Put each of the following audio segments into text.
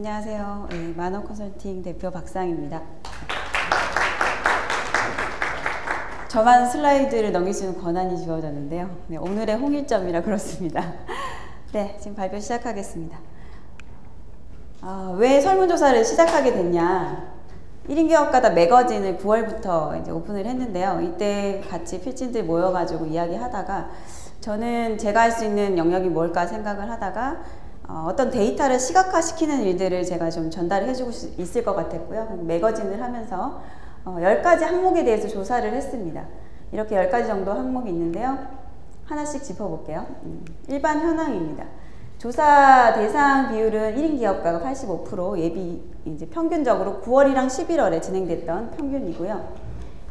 안녕하세요. 네, 만원 컨설팅 대표 박상입니다. 저만 슬라이드를 넘길 수 있는 권한이 주어졌는데요. 네, 오늘의 홍일점이라 그렇습니다. 네, 지금 발표 시작하겠습니다. 왜 설문조사를 시작하게 됐냐? 1인 기업가다 매거진을 9월부터 이제 오픈을 했는데요. 이때 같이 필진들 모여가지고 이야기하다가 저는 제가 할 수 있는 영역이 뭘까 생각을 하다가 어떤 데이터를 시각화시키는 일들을 제가 좀 전달을 해주고 있을 것 같았고요. 매거진을 하면서 10가지 항목에 대해서 조사를 했습니다. 이렇게 10가지 정도 항목이 있는데요. 하나씩 짚어볼게요. 일반 현황입니다. 조사 대상 비율은 1인 기업가가 85%, 예비 이제 평균적으로 9월이랑 11월에 진행됐던 평균이고요.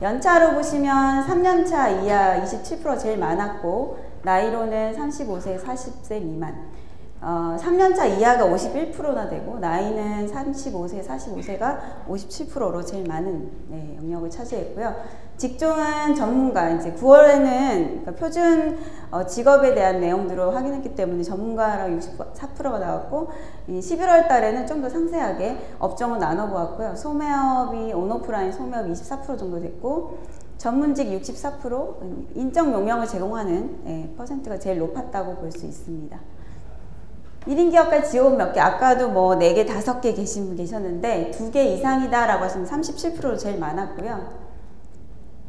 연차로 보시면 3년차 이하 27% 제일 많았고, 나이로는 35세, 40세 미만. 3년차 이하가 51%나 되고, 나이는 35세, 45세가 57%로 제일 많은 영역을 차지했고요. 직종은 전문가, 이제 9월에는 그러니까 표준 직업에 대한 내용들을 확인했기 때문에 전문가랑 64%가 나왔고, 11월 달에는 좀 더 상세하게 업종을 나눠보았고요. 소매업이 온오프라인 소매업이 24% 정도 됐고, 전문직 64%, 인적 용역을 제공하는 퍼센트가 제일 높았다고 볼 수 있습니다. 1인 기업가 지원 몇 개, 아까도 뭐 4개, 5개 계신 분 계셨는데 2개 이상이다 라고 하시면 37%로 제일 많았고요.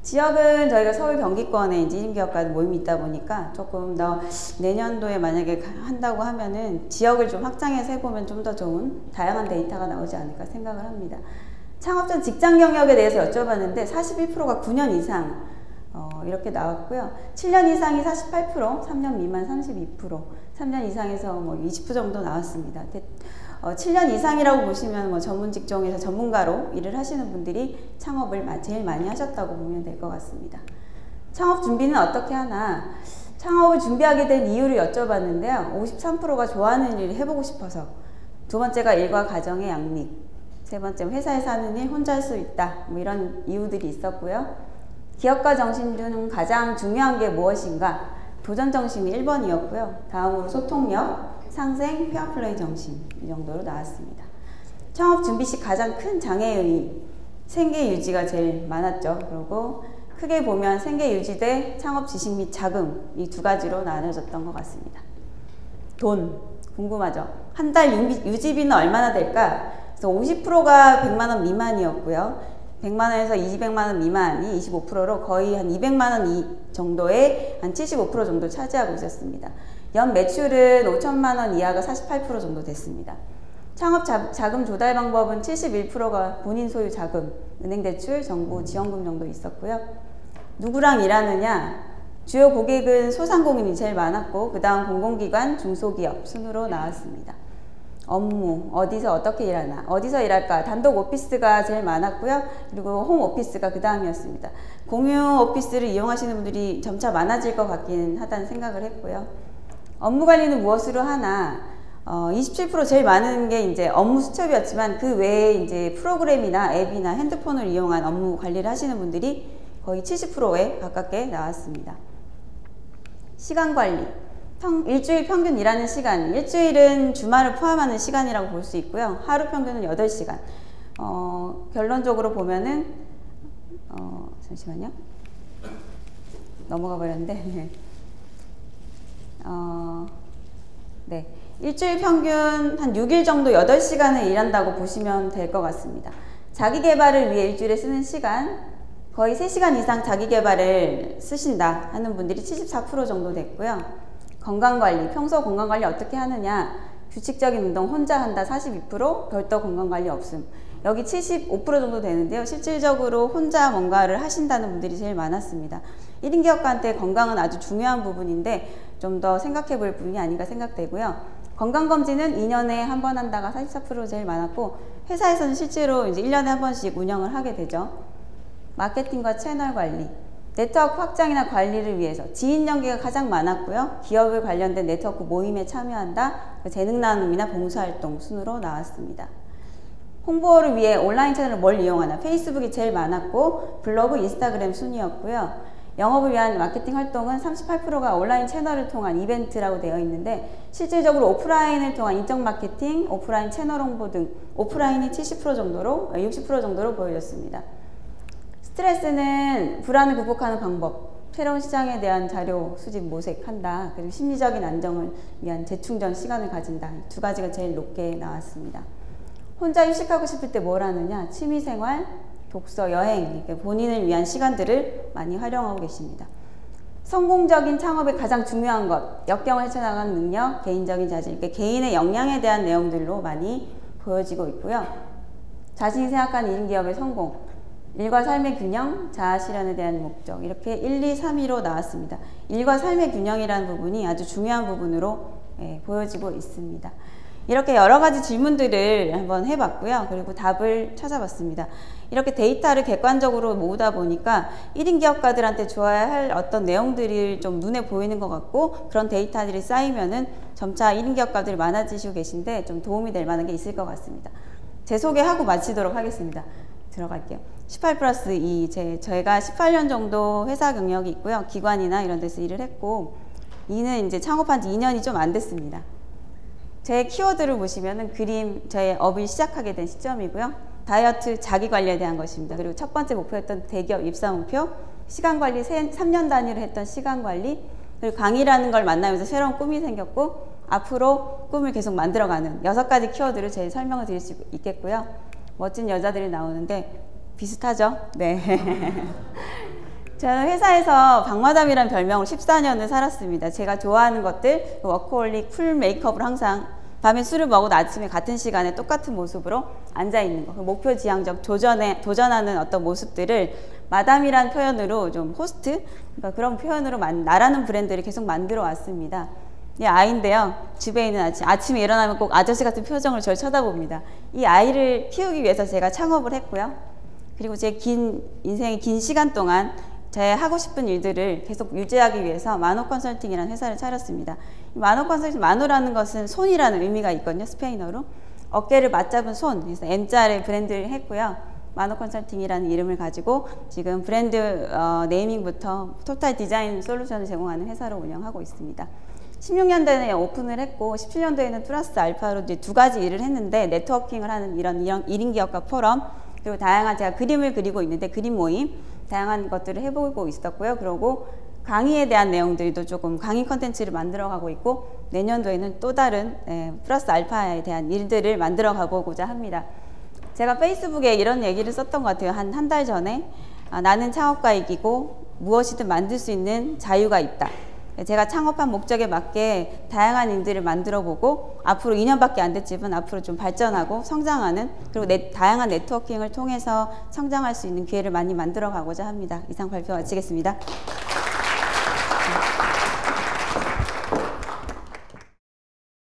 지역은 저희가 서울 경기권에 이제 1인 기업가 모임이 있다 보니까 조금 더 내년도에 만약에 한다고 하면은 지역을 좀 확장해서 해보면 좀 더 좋은 다양한 데이터가 나오지 않을까 생각을 합니다. 창업 전 직장 경력에 대해서 여쭤봤는데 41%가 9년 이상 이렇게 나왔고요. 7년 이상이 48%, 3년 미만 32%, 3년 이상에서 뭐 20% 정도 나왔습니다. 7년 이상이라고 보시면 뭐 전문 직종에서 전문가로 일을 하시는 분들이 창업을 제일 많이 하셨다고 보면 될 것 같습니다. 창업 준비는 어떻게 하나? 창업을 준비하게 된 이유를 여쭤봤는데요. 53%가 좋아하는 일을 해보고 싶어서, 두 번째가 일과 가정의 양립, 세 번째 회사에서 하는 일 혼자 할 수 있다, 뭐 이런 이유들이 있었고요. 기업가 정신 중 가장 중요한 게 무엇인가? 도전 정신이 1번이었고요. 다음으로 소통력, 상생, 페어플레이 정신, 이 정도로 나왔습니다. 창업 준비 시 가장 큰 장애의 생계 유지가 제일 많았죠. 그리고 크게 보면 생계 유지 대 창업 지식 및 자금, 이 두 가지로 나눠졌던 것 같습니다. 돈, 궁금하죠? 한 달 유지비는 얼마나 될까? 그래서 50%가 100만원 미만이었고요. 100만원에서 200만원 미만이 25%로 거의 한 200만원 정도의 한 75% 정도 차지하고 있었습니다. 연 매출은 5천만원 이하가 48% 정도 됐습니다. 창업 자금 조달 방법은 71%가 본인 소유 자금, 은행 대출, 정부 지원금 정도 있었고요. 누구랑 일하느냐? 주요 고객은 소상공인이 제일 많았고, 그 다음 공공기관, 중소기업 순으로 나왔습니다. 업무, 어디서 어떻게 일하나, 어디서 일할까? 단독 오피스가 제일 많았고요. 그리고 홈 오피스가 그 다음이었습니다. 공유 오피스를 이용하시는 분들이 점차 많아질 것 같긴 하다는 생각을 했고요. 업무 관리는 무엇으로 하나? 27% 제일 많은 게 이제 업무 수첩이었지만, 그 외에 이제 프로그램이나 앱이나 핸드폰을 이용한 업무 관리를 하시는 분들이 거의 70%에 가깝게 나왔습니다. 시간 관리. 일주일 평균 일하는 시간, 일주일은 주말을 포함하는 시간이라고 볼 수 있고요. 하루 평균은 8시간. 결론적으로 보면은 잠시만요. 넘어가 버렸는데 네. 일주일 평균 한 6일 정도 8시간을 일한다고 보시면 될 것 같습니다. 자기개발을 위해 일주일에 쓰는 시간, 거의 3시간 이상 자기개발을 쓰신다 하는 분들이 74% 정도 됐고요. 건강관리, 평소 건강관리 어떻게 하느냐? 규칙적인 운동 혼자 한다 42%, 별도 건강관리 없음. 여기 75% 정도 되는데요. 실질적으로 혼자 뭔가를 하신다는 분들이 제일 많았습니다. 1인 기업가한테 건강은 아주 중요한 부분인데 좀 더 생각해 볼 부분이 아닌가 생각되고요. 건강검진은 2년에 한 번 한다가 44% 제일 많았고, 회사에서는 실제로 이제 1년에 한 번씩 운영을 하게 되죠. 마케팅과 채널 관리. 네트워크 확장이나 관리를 위해서 지인 연계가 가장 많았고요. 기업을 관련된 네트워크 모임에 참여한다. 재능 나눔이나 봉사활동 순으로 나왔습니다. 홍보를 위해 온라인 채널을 뭘 이용하나? 페이스북이 제일 많았고, 블로그, 인스타그램 순이었고요. 영업을 위한 마케팅 활동은 38%가 온라인 채널을 통한 이벤트라고 되어 있는데 실질적으로 오프라인을 통한 인적 마케팅, 오프라인 채널 홍보 등 오프라인이 70% 정도로 60% 정도로 보여졌습니다. 스트레스는 불안을 극복하는 방법, 새로운 시장에 대한 자료 수집 모색한다, 그리고 심리적인 안정을 위한 재충전 시간을 가진다. 이 두 가지가 제일 높게 나왔습니다. 혼자 휴식하고 싶을 때 뭘 하느냐? 취미생활, 독서, 여행, 본인을 위한 시간들을 많이 활용하고 계십니다. 성공적인 창업의 가장 중요한 것, 역경을 헤쳐나가는 능력, 개인적인 자질, 개인의 역량에 대한 내용들로 많이 보여지고 있고요. 자신이 생각하는 1인 기업의 성공, 일과 삶의 균형, 자아 실현에 대한 목적, 이렇게 1, 2, 3위로 나왔습니다. 일과 삶의 균형이라는 부분이 아주 중요한 부분으로 보여지고 있습니다. 이렇게 여러 가지 질문들을 한번 해봤고요. 그리고 답을 찾아봤습니다. 이렇게 데이터를 객관적으로 모으다 보니까 1인 기업가들한테 좋아야 할 어떤 내용들이 좀 눈에 보이는 것 같고, 그런 데이터들이 쌓이면은 점차 1인 기업가들이 많아지시고 계신데 좀 도움이 될 만한 게 있을 것 같습니다. 제 소개하고 마치도록 하겠습니다. 들어갈게요. 18+2, 저희가 18년 정도 회사 경력이 있고요. 기관이나 이런 데서 일을 했고, 이는 이제 창업한 지 2년이 좀 안 됐습니다. 제 키워드를 보시면은 그림, 저의 업을 시작하게 된 시점이고요. 다이어트, 자기관리에 대한 것입니다. 그리고 첫 번째 목표였던 대기업 입사 목표, 시간관리, 3년 단위로 했던 시간관리, 그리고 강의라는 걸 만나면서 새로운 꿈이 생겼고, 앞으로 꿈을 계속 만들어가는 6가지 키워드를 제 설명을 드릴 수 있겠고요. 멋진 여자들이 나오는데 비슷하죠? 네. 저는 회사에서 박마담이라는 별명으로 14년을 살았습니다. 제가 좋아하는 것들, 워커홀릭, 풀 메이크업을 항상 밤에 술을 먹고 아침에 같은 시간에 똑같은 모습으로 앉아있는 거, 목표 지향적 도전하는 어떤 모습들을 마담이라는 표현으로 좀 호스트, 그러니까 그런 표현으로 나라는 브랜드를 계속 만들어 왔습니다. 이 아이인데요. 집에 있는 아침에 일어나면 꼭 아저씨 같은 표정을 저를 쳐다봅니다. 이 아이를 키우기 위해서 제가 창업을 했고요. 그리고 제 인생의 긴 시간 동안 제 하고 싶은 일들을 계속 유지하기 위해서 만호 컨설팅이라는 회사를 차렸습니다. 만호 컨설팅, 만호라는 것은 손이라는 의미가 있거든요. 스페인어로. 어깨를 맞잡은 손, 그래서 M자를 브랜드를 했고요. 만호 컨설팅이라는 이름을 가지고 지금 브랜드 네이밍부터 토탈 디자인 솔루션을 제공하는 회사로 운영하고 있습니다. 16년도에 오픈을 했고 17년도에는 플러스 알파로 이제 2가지 일을 했는데, 네트워킹을 하는 이런 1인 기업가 포럼, 그리고 다양한 제가 그림을 그리고 있는데 그림 모임, 다양한 것들을 해보고 있었고요. 그리고 강의에 대한 내용들도 조금 강의 컨텐츠를 만들어 가고 있고, 내년도에는 또 다른 플러스 알파에 대한 일들을 만들어 가보고자 합니다. 제가 페이스북에 이런 얘기를 썼던 것 같아요. 한 달 전에. 나는 창업가이기고 무엇이든 만들 수 있는 자유가 있다. 제가 창업한 목적에 맞게 다양한 일들을 만들어 보고, 앞으로 2년밖에 안 됐지만 앞으로 좀 발전하고 성장하는, 그리고 다양한 네트워킹을 통해서 성장할 수 있는 기회를 많이 만들어 가고자 합니다. 이상 발표 마치겠습니다.